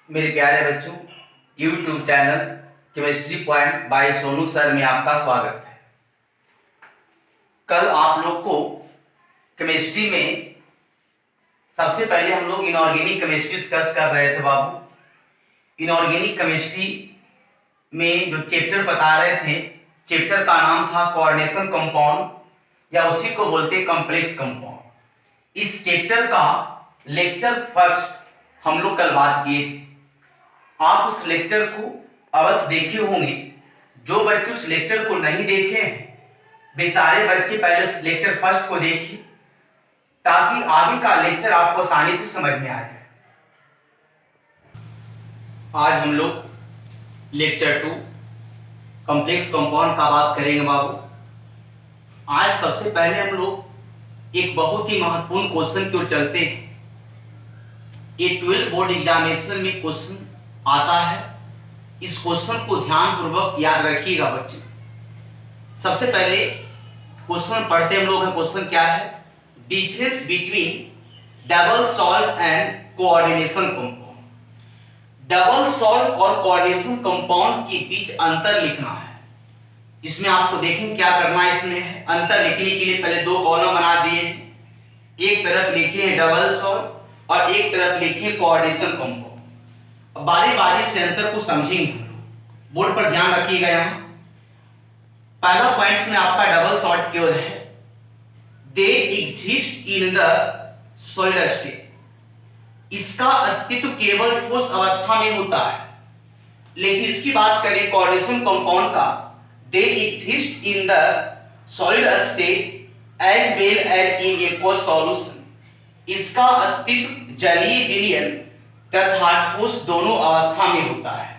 मेरे प्यारे बच्चों, YouTube channel chemistry point by Sonu sir में आपका स्वागत है। कल आप लोग को केमिस्ट्री में सबसे पहले हम लोग इनऑर्गेनिक केमिस्ट्री डिस्कस कर रहे थे बाबू। इनऑर्गेनिक केमिस्ट्री में जो चैप्टर बता रहे थे, चैप्टर का नाम था कोऑर्डिनेशन कंपाउंड या उसी को बोलते कॉम्प्लेक्स कंपाउंड। इस चैप्टर का लेक्चर फर्स्ट हम लोग कल बात किए थे। आप उस लेक्चर को अवश्य देखे होंगे। जो बच्चे उस लेक्चर को नहीं देखे हैं वे सारे बच्चे पहले उस लेक्चर फर्स्ट को देखिए, ताकि आगे का लेक्चर आपको आसानी से समझ में आ जाए। आज हम लोग लेक्चर 2 कॉम्प्लेक्स कंपाउंड का बात करेंगे बाबू। आज सबसे पहले हम लोग एक बहुत ही महत्वपूर्ण क्वेश्चन की ओर चलते हैं। ये 12 बोर्ड एग्जामिनेशन में क्वेश्चन आता है। इस क्वेश्चन को ध्यान पूर्वक याद रखिएगा बच्चे। सबसे पहले क्वेश्चन पढ़ते हम लोग हैं। क्वेश्चन क्या है? Difference between double salt and coordination compound. Double salt और कोऑर्डिनेशन कंपाउंड के बीच अंतर लिखना है। इसमें आपको देखें क्या करना है। इसमें अंतर लिखने के लिए पहले दो कॉलम बना दिए हैं। एक तरफ लिखे हैं डबल सॉल्ट और एक तरफ लिखे कोऑर्डिनेशन कंपाउंड। बारी बारी से अंतर को समझेंगे। बोर्ड पर ध्यान रखिएगा। यहां पहला पॉइंट में आपका डबल सॉल्ट की ओर है। दे exist in the solid state. इसका अस्तित्व केवल ठोस अवस्था में होता है। लेकिन इसकी बात करें कोऑर्डिनेशन कंपाउंड का, they exist in the solid state as well as in aqueous solution. इसका अस्तित्व जलीय विलयन तथा ठोस दोनों अवस्था में होता है।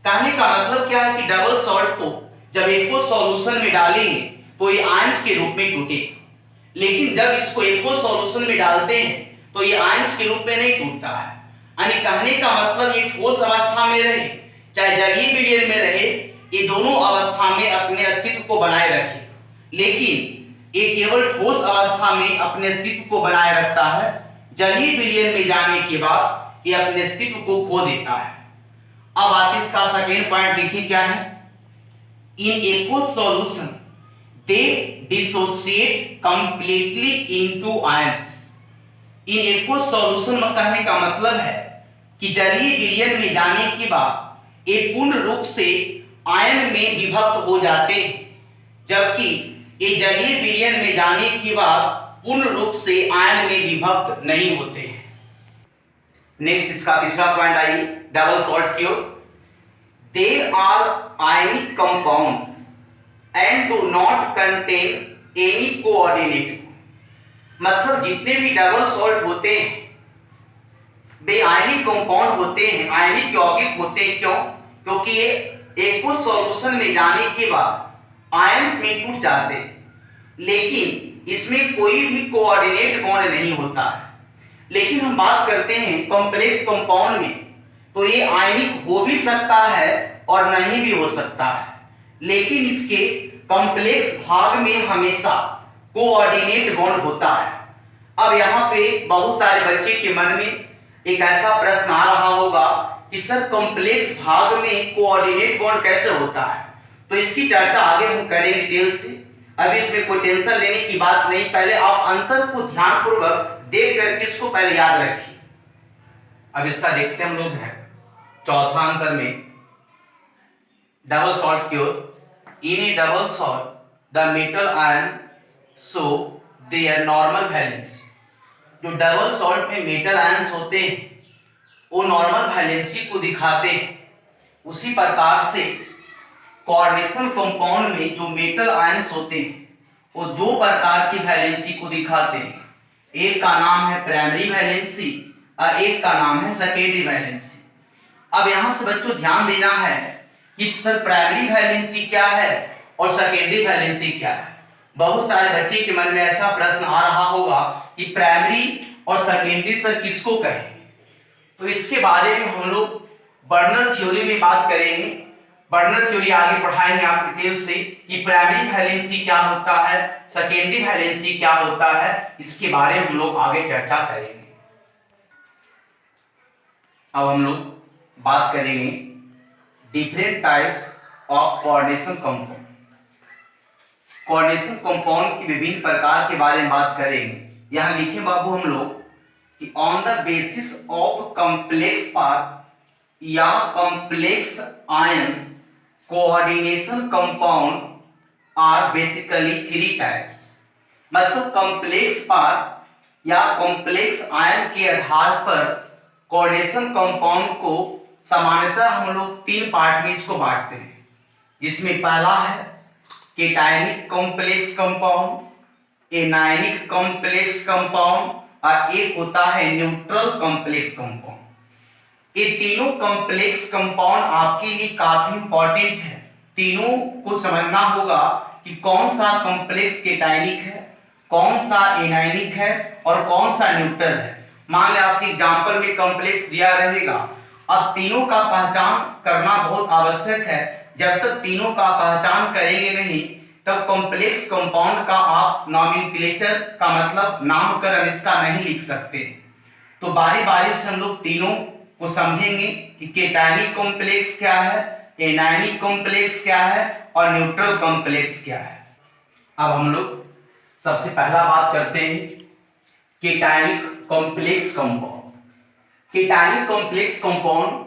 कहने का मतलब क्या है कि डबल सॉल्ट को जब एक्वस सॉल्यूशन में डालेंगे तो ये आयंस के रूप में टूटेगा, लेकिन जब इसको एक्वस सॉल्यूशन में डालते हैं तो ये आयंस के रूप में नहीं टूटता है। यानी कहने का मतलब ये ठोस अवस्था में रहे चाहे जलीय विलयन में रहे, ये दोनों अवस्था में अपने अस्तित्व को बनाए रखे। लेकिन ये केवल ठोस अवस्था में अपने अस्तित्व को बनाए रखता है। जलीय विलयन में जाने के बाद ये अपने अस्तित्व को खो देता है। अब आते इसका सेकेंड पॉइंट देखिए क्या है। इन aqueous solution they dissociate completely into ions. In aqueous solution में कहने का मतलब है कि जलीय विलयन में जाने के बाद ये पूर्ण रूप से आयन में विभक्त हो जाते हैं, जबकि ये जलीय विलयन में जाने के बाद पूर्ण रूप से आयन में विभक्त नहीं होते हैं। नेक्स्ट इसका तीसरा पॉइंट आइए डबल सॉल्ट की ओर। There are ionic compounds and do not contain any coordinate. मतलब जितने भी डबल सॉल्ट होते हैं वे आयनिक कंपाउंड होते हैं, आयनिक यौगिक होते हैं। क्यों? क्योंकि ये एक्वस सॉल्यूशन में जाने के बाद आयंस में टूट जाते हैं, लेकिन इसमें कोई भी कोऑर्डिनेट बॉन्ड नहीं होता है। लेकिन हम बात करते हैं कॉम्प्लेक्स कंपाउंड में, तो ये आयनिक हो भी सकता है और नहीं भी हो सकता है। लेकिन इसके कॉम्प्लेक्स भाग में हमेशा कोऑर्डिनेट बॉन्ड होता है। अब यहाँ पे बहुत सारे बच्चे के मन में एक ऐसा प्रश्न आ रहा होगा कि सर कॉम्प्लेक्स भाग में कोऑर्डिनेट बॉन्ड कैसे होता है? तो इसकी चर्चा आगे हम करेंगे डिटेल से। अभी इसमें कोई टेंशन लेने की बात नहीं। पहले आप अंतर को ध्यानपूर्वक देख करके इसको पहले याद रखिए। अब इसका देखते हम लोग हैं चौथा अंतर में डबल सॉल्ट की ओर। In a double salt the metal ion show their normal valency. जो डबल सॉल्ट में मेटल आयंस होते हैं वो नॉर्मल वैलेंसी को दिखाते हैं। उसी प्रकार से कोऑर्डिनेशन कंपाउंड में जो मेटल आयंस होते हैं वो दो प्रकार की वैलेंसी को दिखाते हैं। एक का नाम है प्राइमरी वैलेंसी और एक का नाम है सेकेंडरी वैलेंसी। अब यहां से बच्चों ध्यान देना है कि सर प्राइमरी वैलेंसी क्या है और सेकेंडरी वैलेंसी क्या है। बहुत सारे बच्चे के मन में ऐसा प्रश्न आ रहा होगा कि प्राइमरी और सेकेंडरी सर किसको कहें? तो इसके बारे में हम लोग बर्नर थ्योरी में बात करेंगे। बर्नर थ्योरी आगे पढ़ाएंगे आप डिटेल से कि प्राइमरी वैलेंसी क्या होता है, सेकेंडरी वैलेंसी क्या होता है। इसके बारे में हम लोग आगे चर्चा करेंगे। अब हम लोग बात करेंगे different types of coordination compound. Coordination compound की विभिन्न प्रकार के बारे में बात करेंगे। यहाँ लिखे बाबू हम लोग कि on the basis of complex part या complex ion coordination compound are basically three types. मतलब कॉम्प्लेक्स पार्ट या कॉम्प्लेक्स आयन के आधार पर कोऑर्डिनेशन कंपाउंड को सामान्यतः हम लोग तीन पार्ट में इसको बांटते हैं, जिसमें पहला है cationic complex compound, anionic complex compound और एक होता है न्यूट्रल कॉम्प्लेक्स कंपाउंड। ये तीनों कॉम्प्लेक्स कंपाउंड आपके लिए काफी इंपॉर्टेंट है। तीनों को समझना होगा कि कौन सा कॉम्प्लेक्स केटायनिक है, कौन सा एनायनिक है और कौन सा न्यूट्रल है। मान लें आपके एग्जांपल में कॉम्प्लेक्स दिया रहेगा, अब तीनों का पहचान करना बहुत आवश्यक है। जब तक तीनों का पहचान करेंगे नहीं तब कॉम्प्लेक्स कंपाउंड का आप नॉमेनक्लेचर का मतलब नामकरण इसका नहीं लिख सकते। तो बारी बारी से हम लोग तीनों को समझेंगे कि केटायनिक कॉम्प्लेक्स क्या है, एनायनिक कॉम्प्लेक्स क्या है और न्यूट्रल कॉम्प्लेक्स क्या है। अब हम लोग सबसे पहला बात करते हैं केटायनिक कॉम्प्लेक्स कंपाउंड। केटायनिक कॉम्प्लेक्स कंपाउंड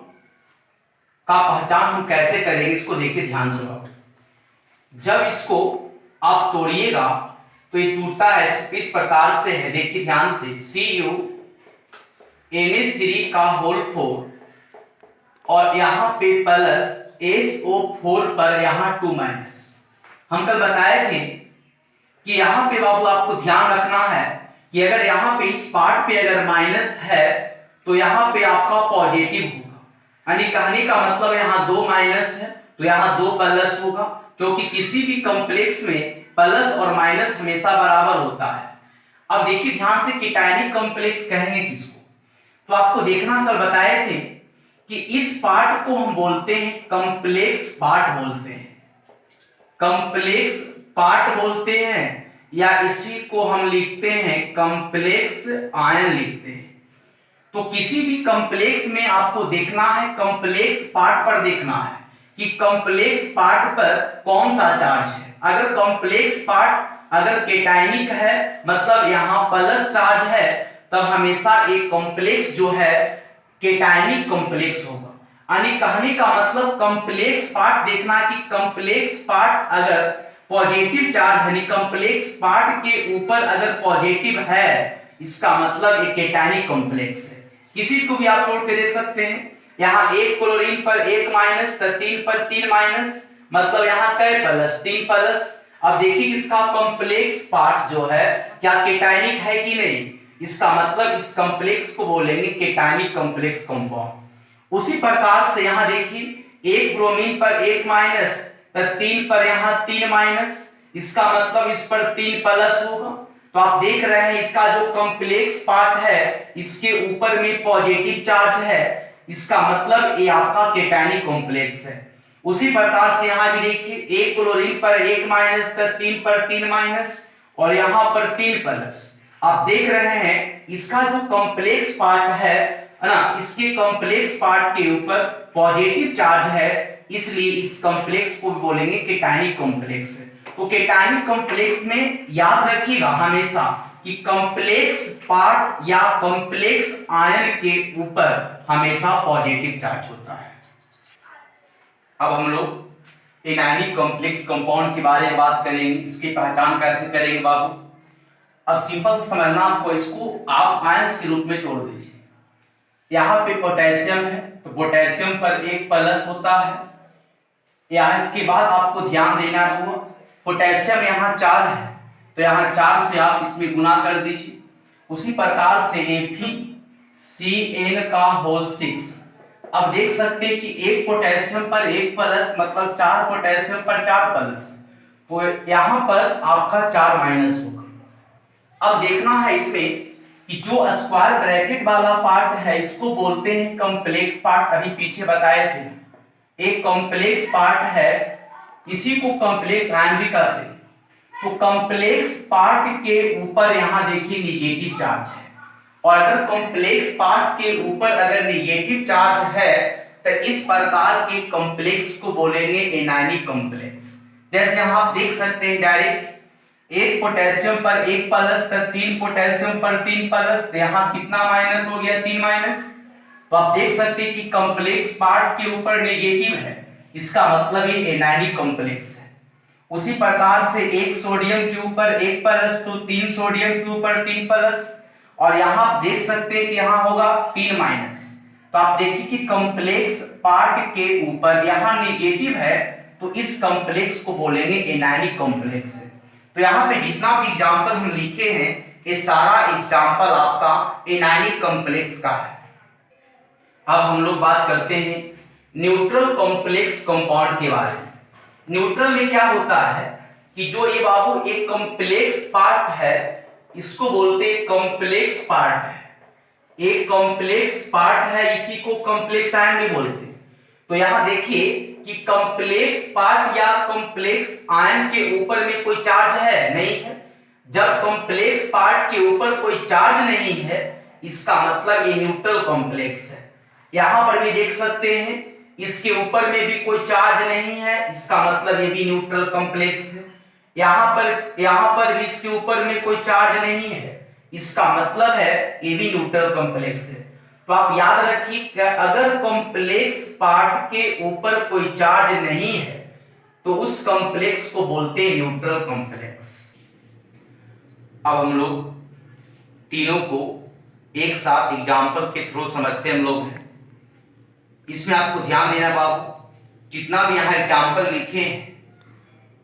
का पहचान हम कैसे करेंगे, इसको देखिए ध्यान से। जब इसको आप तोड़िएगा तो ये टूटता है इस प्रकार से है, देखिए ध्यान से, CuNH3 का होल 4 और यहाँ पे प्लस SO4 पर यहाँ 2 माइनस। हम कल बताए थे कि यहाँ पे बाबू आपको ध्यान रखना है कि अगर यहाँ पे इस पार्ट पे अगर माइनस है तो यहाँ पे आपका पॉजिटिव होगा, यानी कहने का मतलब यहाँ 2 माइनस है तो यहाँ 2 प्लस होगा, क्योंकि किसी भी कॉम्प्लेक्स में प्लस और माइनस हमेशा बराबर होता है। अब देखिए ध्यान से केटायनिक कॉम्प्लेक्स कहेंगे किसको, तो आपको देखना कल बताए थे कि इस पार्ट को हम बोलते हैं कॉम्प्लेक्स पार्ट बोलते हैं, कॉम्प्लेक्स पार्ट बोलते हैं, या इसी को हम लिखते हैं कॉम्प्लेक्स आयन लिखते हैं। तो किसी भी कॉम्प्लेक्स में आपको देखना है, कॉम्प्लेक्स पार्ट पर देखना है कि कॉम्प्लेक्स पार्ट पर कौन सा चार्ज है। अगर कॉम्प्लेक्स पार्ट अगर केटायनिक है मतलब यहाँ प्लस चार्ज है, तब हमेशा एक कॉम्प्लेक्स जो है केटायनिक कॉम्प्लेक्स होगा। यानी कहने का मतलब कॉम्प्लेक्स पार्ट देखना कि कॉम्प्लेक्स पार्ट अगर पॉजिटिव चार्ज यानी कॉम्प्लेक्स पार्ट के ऊपर अगर पॉजिटिव है, इसका मतलब एक केटायनिक कॉम्प्लेक्स है। किसी को भी आप तोड़ के देख सकते हैं, यहाँ एक क्लोरीन पर 1 माइनस तो 3 पर 3 माइनस, मतलब यहाँ कै प्लस 3 प्लस। अब देखिए इसका कॉम्प्लेक्स पार्ट जो है क्या केटायनिक है कि नहीं, इसका मतलब इस कॉम्प्लेक्स को बोलेंगे केटायनिक कॉम्प्लेक्स कंपाउंड। उसी प्रकार से यहाँ देखिए एक ब्रोमीन पर 1 माइनस तो 3 पर यहाँ 3 माइनस, इसका मतलब इस पर 3 प्लस होगा। तो आप देख रहे हैं इसका जो कॉम्प्लेक्स पार्ट है इसके ऊपर में पॉजिटिव चार्ज है, इसका मतलब ये आपका केटायनिक कॉम्प्लेक्स है। उसी प्रकार से यहाँ भी देखिए एक क्लोरीन पर 1 माइनस तो 3 पर 3 माइनस और यहाँ पर 3 प्लस। आप देख रहे हैं इसका जो कॉम्प्लेक्स पार्ट है ना, इसके कॉम्प्लेक्स पार्ट के ऊपर पॉजिटिव चार्ज है, इसलिए इस कॉम्प्लेक्स को बोलेंगे केटायनिक कॉम्प्लेक्स है। तो केटायनिक कॉम्प्लेक्स में याद रखिएगा हमेशा कि कॉम्प्लेक्स पार्ट या कॉम्प्लेक्स आयन के ऊपर हमेशा पॉजिटिव चार्ज होता है। अब हम लोग एनायनिक कॉम्प्लेक्स कंपाउंड के बारे में बात करेंगे, इसकी पहचान कैसे करेंगे बाबू। अब सिंपल से समझना आपको, इसको आप आयंस के रूप में तोड़ दीजिए। यहाँ पे पोटेशियम है तो पोटेशियम पर 1 प्लस होता है, या इसके बाद आपको ध्यान देना होगा पोटेशियम यहाँ 4 है तो यहाँ 4 से आप इसमें गुना कर दीजिए। उसी प्रकार से FeCN का होल 6। अब देख सकते हैं कि एक पोटेशियम पर 1 प्लस मतलब 4 पोटेशियम पर 4 प्लस, तो यहाँ पर आपका 4 माइनस होगा। अब देखना है इसमें कि जो स्क्वायर ब्रैकेट वाला पार्ट है इसको बोलते हैं कॉम्प्लेक्स पार्ट, अभी पीछे बताए थे। एक कॉम्प्लेक्स पार्ट है, इसी को कॉम्प्लेक्स आयन भी कहते हैं। तो कॉम्प्लेक्स पार्ट के ऊपर यहाँ देखिए निगेटिव चार्ज है, और अगर कॉम्प्लेक्स पार्ट के ऊपर अगर निगेटिव चार्ज है तो इस प्रकार के कॉम्प्लेक्स को बोलेंगे एनायनिक कॉम्प्लेक्स। जैसे यहाँ आप देख सकते हैं डायरेक्ट एक पोटेशियम पर एक प्लस, तो 3 पोटेशियम पर 3 प्लस, तो यहाँ कितना माइनस हो गया, 3 माइनस। तो आप देख सकते हैं कि कॉम्प्लेक्स पार्ट के ऊपर नेगेटिव है, इसका मतलब ये एनायनिक कॉम्प्लेक्स है। उसी प्रकार से एक सोडियम के ऊपर एक प्लस, तो 3 सोडियम के ऊपर 3 प्लस, और यहाँ आप देख सकते हैं कि यहाँ होगा 3 माइनस। तो आप देखिए कि कॉम्प्लेक्स पार्ट के ऊपर यहाँ नेगेटिव है, तो इस कॉम्प्लेक्स को बोलेंगे एनायनिक कॉम्प्लेक्स है। तो यहाँ पे जितना भी एग्जाम्पल हम लिखे हैं ये सारा एग्जाम्पल आपका एनायनिक कॉम्प्लेक्स का है। अब हम लोग बात करते हैं न्यूट्रल कॉम्प्लेक्स कंपाउंड के बारे में। न्यूट्रल में क्या होता है कि जो ये बाबू एक कॉम्प्लेक्स पार्ट है, इसको बोलते हैं कॉम्प्लेक्स पार्ट है। एक कॉम्प्लेक्स पार्ट है, इसी को कॉम्प्लेक्स आयन भी बोलते हैं। तो यहां देखिए कि कॉम्प्लेक्स पार्ट या कॉम्प्लेक्स आयन के ऊपर में कोई चार्ज है, नहीं है। जब कॉम्प्लेक्स पार्ट के ऊपर कोई चार्ज नहीं है, इसका मतलब ये न्यूट्रल कॉम्प्लेक्स है। यहां पर भी देख सकते हैं इसके ऊपर में भी कोई चार्ज नहीं है, इसका मतलब ये भी न्यूट्रल कॉम्प्लेक्स है। यहां पर भी इसके ऊपर में कोई चार्ज नहीं है, इसका मतलब है ये भी न्यूट्रल कॉम्प्लेक्स है। तो आप याद रखिए कि अगर कॉम्प्लेक्स पार्ट के ऊपर कोई चार्ज नहीं है तो उस कॉम्प्लेक्स को बोलते हैं न्यूट्रल कॉम्प्लेक्स। अब हम लोग तीनों को एक साथ एग्जाम्पल के थ्रू समझते हम लोग हैं। इसमें आपको ध्यान देना बाबू, जितना भी यहाँ एग्जाम्पल लिखे हैं,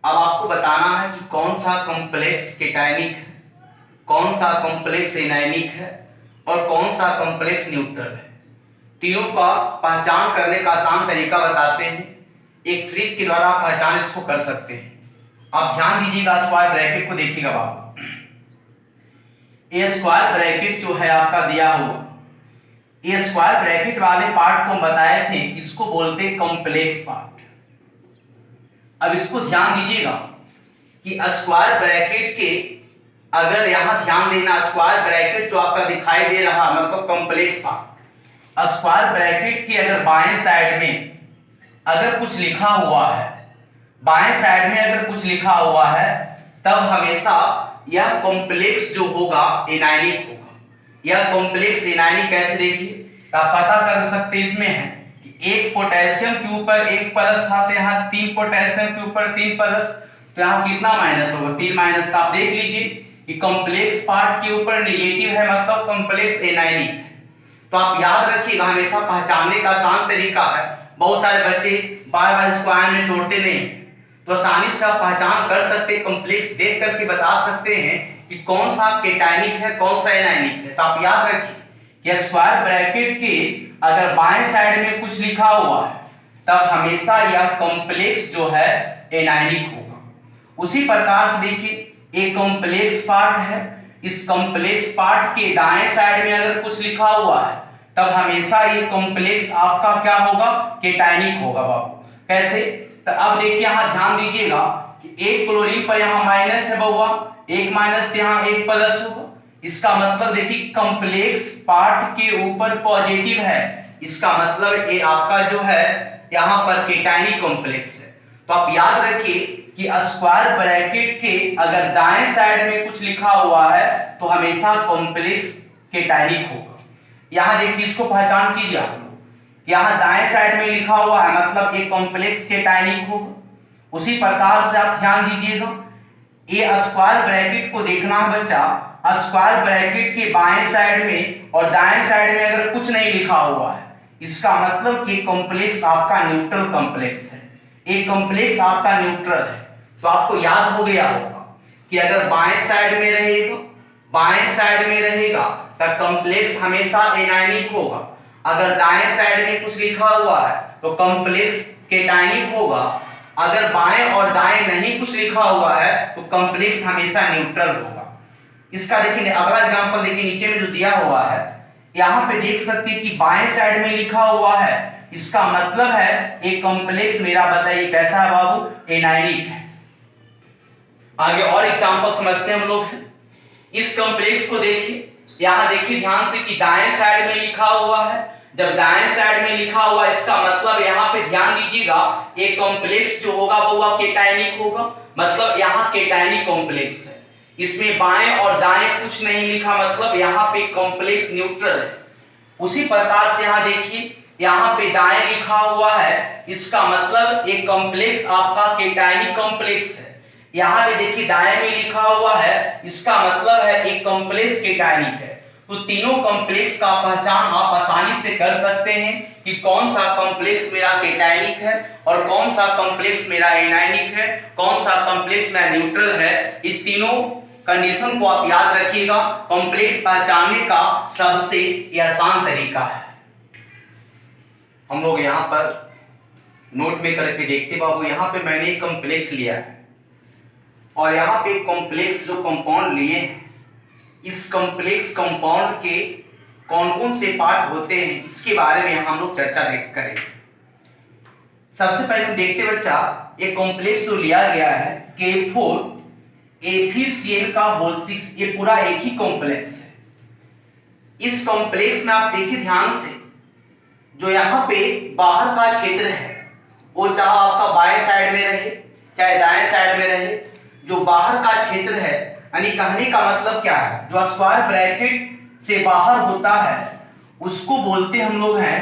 अब आपको बताना है कि कौन सा कॉम्प्लेक्स केटायनिक है, कौन सा कॉम्प्लेक्स एनायनिक है और कौन सा कॉम्प्लेक्स न्यूट्रल है। तीनों का पहचान करने का आसान तरीका बताते हैं, एक ट्रिक के द्वारा आप पहचान इसको कर सकते हैं। आप ध्यान दीजिएगा, स्क्वायर ब्रैकेट को देखिएगा बाबू। ये स्क्वायर ब्रैकेट जो है आपका दिया हुआ, ये स्क्वायर ब्रैकेट वाले पार्ट को हम बताए थे किसको बोलते हैं कॉम्प्लेक्स पार्ट। अब इसको ध्यान दीजिएगा कि स्क्वायर ब्रैकेट के, अगर यहां ध्यान देना, स्क्वायर ब्रैकेट जो आपका दिखाई दे रहा मतलब कॉम्प्लेक्स पार्ट, स्क्वायर ब्रैकेट के अगर बाएं साइड में अगर कुछ लिखा हुआ है, बाएं साइड में अगर कुछ लिखा हुआ है, तब हमेशा यह कॉम्प्लेक्स जो होगा एनायनिक होगा। यह कॉम्प्लेक्स एनायनिक कैसे देखिए आप पता कर सकते, इसमें है कि एक पोटेशियम के ऊपर एक प्लस था, तो यहाँ 3 पोटेशियम के ऊपर 3 प्लस, तो यहाँ कितना माइनस होगा, 3 माइनस। तो आप देख लीजिए कि कॉम्प्लेक्स पार्ट के ऊपर नेगेटिव है, मतलब कॉम्प्लेक्स एनायनिक है। तो आप याद रखिएगा, हमेशा पहचानने का आसान तरीका है। बहुत सारे बच्चे बार बार इसको आयन में तोड़ते नहीं, तो आसानी से आप पहचान कर सकते हैं, कॉम्प्लेक्स देख करके बता सकते हैं कि कौन सा केटायनिक है कौन सा एनायनिक है। तो आप याद रखिए कि स्क्वायर ब्रैकेट के अगर बाएं साइड में कुछ लिखा हुआ है, तब हमेशा यह कॉम्प्लेक्स जो है एनायनिक होगा। उसी प्रकार से देखिए एक कॉम्प्लेक्स पार्ट है, इस कॉम्प्लेक्स पार्ट के दाएं साइड में अगर कुछ लिखा हुआ है, तब हमेशा ये कॉम्प्लेक्स आपका क्या होगा, केटायनिक होगा बाबू। कैसे, तो अब देखिए यहाँ ध्यान दीजिएगा कि एक क्लोरीन पर यहाँ माइनस है बउआ, एक माइनस यहाँ एक प्लस होगा, इसका मतलब देखिए कॉम्प्लेक्स पार्ट के ऊपर पॉजिटिव है, इसका मतलब ये आपका जो है यहाँ पर केटायनिक कॉम्प्लेक्स है। तो आप याद रखिए कि स्क्वायर ब्रैकेट के अगर दाएं साइड में कुछ लिखा हुआ है तो हमेशा कॉम्प्लेक्स केटायनिक होगा। यहाँ देखिए इसको पहचान कीजिए आप लोग, यहाँ दाएं साइड में लिखा हुआ है मतलब एक कॉम्प्लेक्स केटायनिक होगा। उसी प्रकार से आप ध्यान दीजिएगा, ये स्क्वायर ब्रैकेट को देखना है बच्चा, स्क्वायर ब्रैकेट के बाएं साइड में और दाएं साइड में अगर कुछ नहीं लिखा हुआ है, इसका मतलब कि कॉम्प्लेक्स आपका न्यूट्रल कॉम्प्लेक्स है, एक कॉम्प्लेक्स आपका न्यूट्रल है। तो आपको याद हो गया होगा कि अगर बाएं साइड में रहेगा, बाएं साइड में रहेगा तो कॉम्प्लेक्स हमेशा एनायनिक होगा। अगर दाएं साइड में कुछ लिखा हुआ है तो कॉम्प्लेक्स केटायनिक होगा। अगर बाएं और दाएं नहीं कुछ लिखा हुआ है तो कॉम्प्लेक्स हमेशा न्यूट्रल होगा। इसका देखिए अगला एग्जांपल देखिए, नीचे में जो दिया हुआ है यहाँ पे देख सकते हैं कि बाएं साइड में लिखा हुआ है, इसका मतलब है एक कॉम्प्लेक्स मेरा बताइए कैसा है बाबू, एनायनिक है। आगे और एग्जांपल समझते हैं हम लोग। इस कॉम्प्लेक्स को देखिए, यहाँ देखिए ध्यान से कि दाएं साइड में लिखा हुआ है जब दाएं साइड में लिखा हुआ इसका मतलब यहाँ पे ध्यान दीजिएगा एक कॉम्प्लेक्स जो होगा वो केटायनिक होगा, मतलब यहाँ केटायनिक कॉम्प्लेक्स है। इसमें बाएं और दाएं कुछ नहीं लिखा, मतलब यहाँ पे कॉम्प्लेक्स न्यूट्रल है। उसी प्रकार से यहाँ देखिए यहाँ पे दाएं लिखा हुआ है, इसका मतलब एक कॉम्प्लेक्स आपका केटायनिक कॉम्प्लेक्स है। यहाँ पे देखिए दाएं में लिखा हुआ है, इसका मतलब है एक कॉम्प्लेक्स केटायनिक है। तो तीनों कॉम्प्लेक्स का पहचान आप आसानी से कर सकते हैं कि कौन सा कॉम्प्लेक्स मेरा केटायनिक है और कौन सा कॉम्प्लेक्स मेरा एनायनिक है, कौन सा कॉम्प्लेक्स मेरा न्यूट्रल है। इस तीनों कंडीशन को आप याद रखिएगा, कॉम्प्लेक्स पहचानने का सबसे आसान तरीका है। हम लोग यहाँ पर नोट में करके देखते बाबू, यहाँ पे मैंने एक कॉम्प्लेक्स लिया है और यहाँ पे कॉम्प्लेक्स जो कंपाउंड लिए हैं, इस कॉम्प्लेक्स कंपाउंड के कौन कौन से पार्ट होते हैं इसके बारे में हम लोग चर्चा करेंगे। सबसे पहले देखते बच्चा, एक कॉम्प्लेक्स जो लिया गया है K4 FeCl का होल 6, ये पूरा एक ही कॉम्प्लेक्स है। इस कॉम्प्लेक्स में आप देखिए ध्यान से, जो यहाँ पे बाहर का क्षेत्र है वो चाहे आपका बाएं साइड में रहे चाहे दाएं साइड में रहे, जो बाहर का क्षेत्र है यानी कहने का मतलब क्या है, जो स्क्वायर ब्रैकेट से बाहर होता है उसको बोलते हम लोग हैं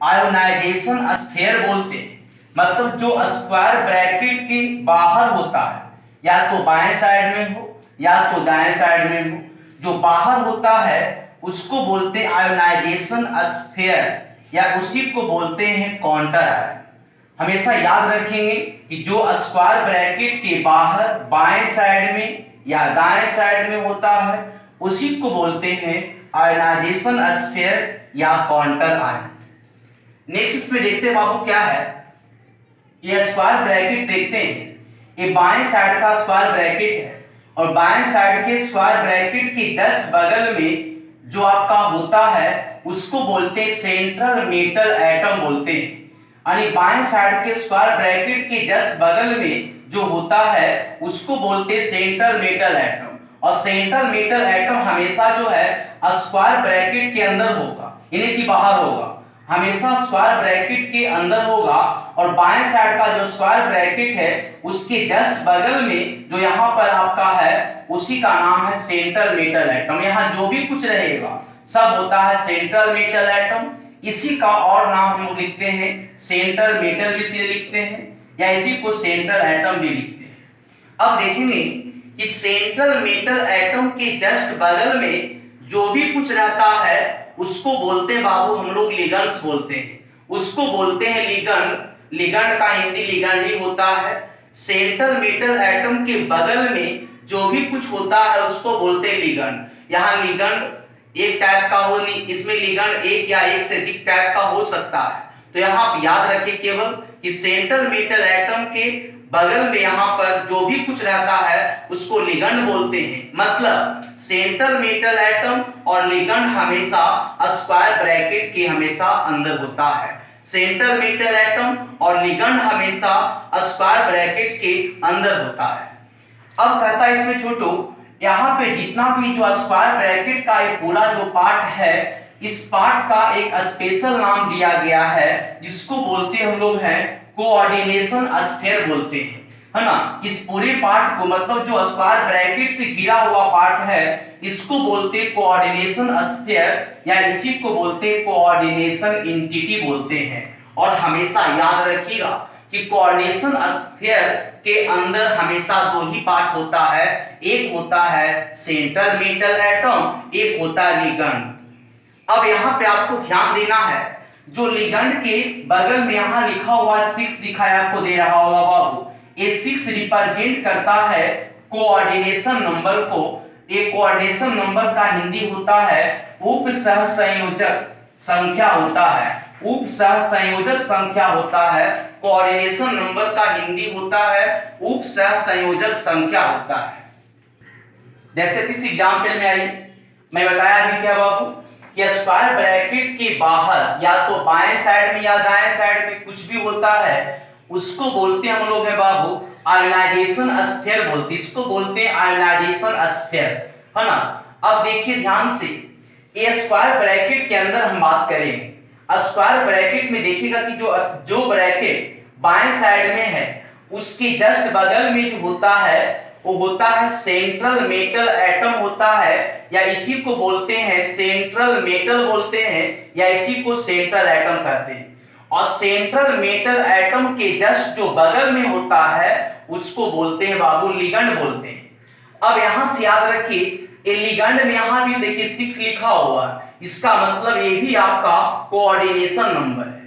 आयोनाइजेशन स्फीयर बोलते हैं। मतलब जो स्क्वायर ब्रैकेट के बाहर होता है, या तो बाएं साइड में हो या तो दाएं साइड में हो, जो बाहर होता है उसको बोलते हैं आयोनाइजेशन स्फीयर या उसी को बोलते हैं काउंटर आयन। हमेशा याद रखेंगे कि जो स्क्वायर ब्रैकेट के बाहर बाएं साइड में या दाएं साइड में होता है उसी को बोलते हैं आयनाइजेशन स्फीयर या काउंटर आयन। नेक्स्ट इसमें देखते हैं बाबू क्या है, ये स्क्वायर ब्रैकेट देखते हैं, ये बाएं साइड का स्क्वायर ब्रैकेट है और बाएं साइड के स्क्वायर ब्रैकेट के जस्ट बगल में जो आपका होता है उसको बोलते हैं सेंट्रल मेटल एटम बोलते हैं। यानी बाएं साइड के स्क्वायर ब्रैकेट के जस्ट बगल में जो होता है उसको बोलते हैं सेंट्रल मेटल एटम, और सेंट्रल मेटल एटम हमेशा जो है स्क्वायर ब्रैकेट के अंदर होगा, यानी कि बाहर होगा, हमेशा स्क्वायर ब्रैकेट के अंदर होगा। और बाएं साइड का जो स्क्वायर ब्रैकेट है उसके जस्ट बगल में जो यहाँ पर आपका है उसी का नाम है सेंट्रल मेटल एटम। यहाँ जो भी कुछ रहेगा सब होता है सेंट्रल मेटल एटम। इसी का और नाम हम लोग लिखते हैं सेंट्रल मेटल भी इसे लिखते हैं या इसी को सेंट्रल एटम भी लिखते हैं। अब देखेंगे कि सेंट्रल मेटल एटम के जस्ट बगल में जो भी कुछ रहता है उसको बोलते हैं बाबू हम लोग लिगेंड्स बोलते हैं, उसको बोलते हैं लिगेंड। लिगेंड का हिंदी लिगेंड ही होता है। सेंट्रल मेटल एटम के बगल में जो भी कुछ होता है उसको बोलते हैं लिगेंड। यहाँ लिगेंड एक टाइप का हो नहीं, इसमें लिगेंड एक या एक से अधिक टाइप का हो सकता है। तो यहाँ आप याद रखिए केवल कि सेंट्रल मेटल एटम के बगल में यहाँ पर जो भी कुछ रहता है उसको लिगेंड बोलते हैं। मतलब सेंट्रल मेटल एटम और लिगेंड हमेशा स्क्वायर ब्रैकेट के हमेशा अंदर होता है। सेंट्रल मेटल एटम और लिगेंड हमेशा स्क्वायर ब्रैकेट के अंदर होता है। अब कहता है इसमें छोटू, यहाँ पे जितना भी जो स्क्वायर ब्रैकेट का ये पूरा जो पार्ट है, इस पार्ट का एक स्पेशल नाम दिया गया है जिसको बोलते हम लोग हैं कोऑर्डिनेशन स्फीयर बोलते हैं, है ना। इस पूरे पार्ट को मतलब जो स्क्वायर ब्रैकेट से घिरा हुआ पार्ट है इसको बोलते हैं कोऑर्डिनेशन स्फीयर या इसी को बोलते हैं कोऑर्डिनेशन एंटिटी बोलते हैं। और हमेशा याद रखिएगा कि कोऑर्डिनेशन स्फीयर के अंदर हमेशा दो ही पार्ट होता है, एक होता है सेंट्रल मेटल एटम, एक होता है लिगेंड। अब यहाँ पे आपको ध्यान देना है, जो लिगेंड के बगल में यहाँ लिखा हुआ 6 दिखाया आपको दे रहा होगा बाबू, ये 6 रिप्रेजेंट करता है कोऑर्डिनेशन नंबर को। एक कोऑर्डिनेशन नंबर का हिंदी होता है उप सहसंयोजक संख्या होता है, उप सहसंयोजक संख्या होता है। कोऑर्डिनेशन नंबर का हिंदी होता है उप सहसंयोजक संख्या होता है। जैसे इस एग्जांपल में आई मैं बताया भी क्या बाबू कि स्क्वायर ब्रैकेट के बाहर या तो बाएं साइड में या दाएं साइड में कुछ भी होता है उसको बोलते हैं हम लोग है बाबू आयोनाइजेशन स्फीयर बोलते, इसको बोलते हैं आयोनाइजेशन स्फीयर, है ना। अब देखिए ध्यान से, ये स्क्वायर ब्रैकेट के अंदर हम बात करें स्क्वायर ब्रैकेट में देखिएगा कि जो ब्रैकेट बाएं साइड में है उसके जस्ट बगल में जो होता है वो होता है सेंट्रल मेटल एटम होता है, या इसी को बोलते हैं सेंट्रल मेटल बोलते हैं, या इसी को सेंट्रल एटम कहते हैं। और सेंट्रल मेटल एटम के जस्ट जो बगल में होता है उसको बोलते हैं बाबू लिगेंड बोलते हैं। अब यहां से याद रखिए लिगेंड में यहां भी देखिए 6 लिखा हुआ है, इसका मतलब ये भी आपका कोऑर्डिनेशन नंबर है।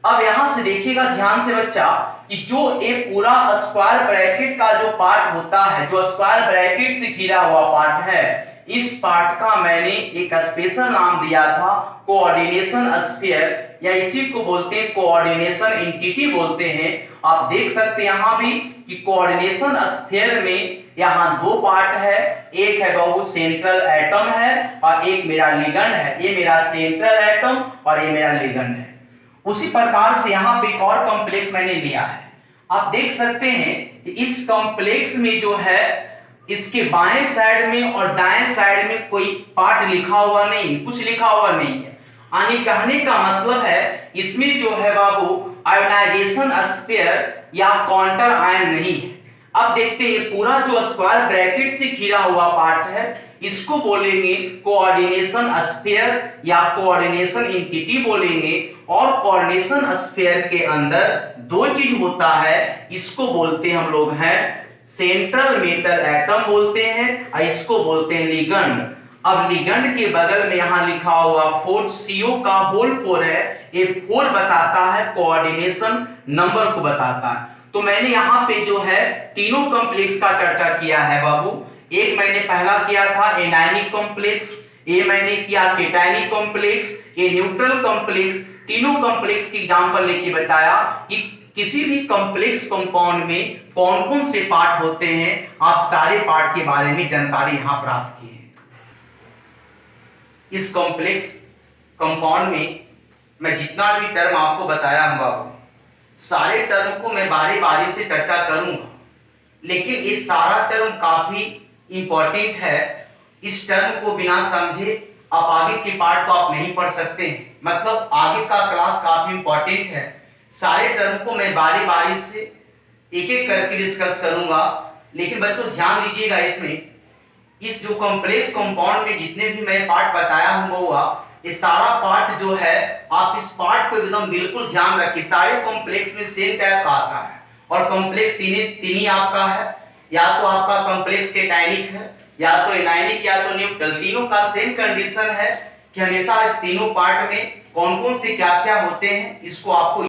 अब यहां से देखिएगा ध्यान से बच्चा कि जो ये पूरा स्क्वायर ब्रैकेट का जो पार्ट होता है, जो स्क्वायर ब्रैकेट से घिरा हुआ पार्ट है, इस पार्ट का मैंने एक स्पेशल नाम दिया था कोऑर्डिनेशन स्फीयर, या इसी को बोलते हैं कोऑर्डिनेशन एंटिटी बोलते हैं। आप देख सकते हैं यहां भी कि कोऑर्डिनेशन स्फीयर में यहां दो पार्ट है, एक है बाबू सेंट्रल एटम है और एक मेरा लिगेंड है। ये मेरा सेंट्रल एटम और ये मेरा लिगेंड है। उसी प्रकार से यहाँ पे एक और कॉम्प्लेक्स मैंने लिया है। आप देख सकते हैं कि इस कॉम्प्लेक्स में जो है इसके बाएं साइड में और दाएं साइड में कोई पार्ट लिखा हुआ नहीं है, कुछ लिखा हुआ नहीं है। यानी कहने का मतलब है इसमें जो है बाबू आयोनाइजेशन स्फीयर या काउंटर आयन नहीं है। अब देखते हैं पूरा जो स्क्वायर ब्रैकेट से घिरा हुआ पार्ट है इसको बोलेंगे कोऑर्डिनेशन स्फीयर या कोऑर्डिनेशन एंटिटी बोलेंगे। और कोऑर्डिनेशन स्फीयर के अंदर दो चीज होता है, इसको बोलते हैं हम लोग हैं सेंट्रल मेटल एटम बोलते हैं और इसको बोलते हैं लिगेंड। अब लिगेंड के बगल में यहां लिखा हुआ 4 CO का होल 4 है, ये 4 बताता है कोऑर्डिनेशन नंबर को बताता है। तो मैंने यहाँ पे जो है तीनों कॉम्प्लेक्स का चर्चा किया है बाबू। एक मैंने पहला किया था एनायनिक कॉम्प्लेक्स, ये मैंने किया केटायनिक कॉम्प्लेक्स, ये न्यूट्रल कॉम्प्लेक्स। तीनों कॉम्प्लेक्स की एग्जांपल लेके बताया कि किसी भी कॉम्प्लेक्स कंपाउंड में कौन कौन से पार्ट होते हैं, आप सारे पार्ट के बारे में जानकारी यहां प्राप्त की है। इस कॉम्प्लेक्स कंपाउंड में मैं जितना भी टर्म आपको बताया हूं बाबू, सारे टर्म को मैं बारी बारी से चर्चा करूंगा, लेकिन ये सारा टर्म काफी इंपॉर्टेंट है। इस टर्म को बिना समझे आप आगे के पार्ट को आप नहीं पढ़ सकते हैं, मतलब आगे का क्लास काफी इंपॉर्टेंट है। सारे टर्म को मैं बारी बारी से एक एक करके डिस्कस करूंगा, लेकिन बच्चों ध्यान दीजिएगा इसमें इस जो कॉम्प्लेक्स कंपाउंड में जितने भी मैं पार्ट बताया हूँ ये सारा पार्ट जो है आप इस पार्ट को एकदम बिल्कुल ध्यान रखिए। सारे कॉम्प्लेक्स में सेम टाइप का आता है और कॉम्प्लेक्स तीन ही आपका है, या तो आपका कॉम्प्लेक्स केटायनिक है, या तो एनायनिक, या तो न्यूट्रल। तीनों का सेम कंडीशन है कि हमेशा इस तीनों पार्ट में कौन कौन से क्या क्या होते हैं इसको आपको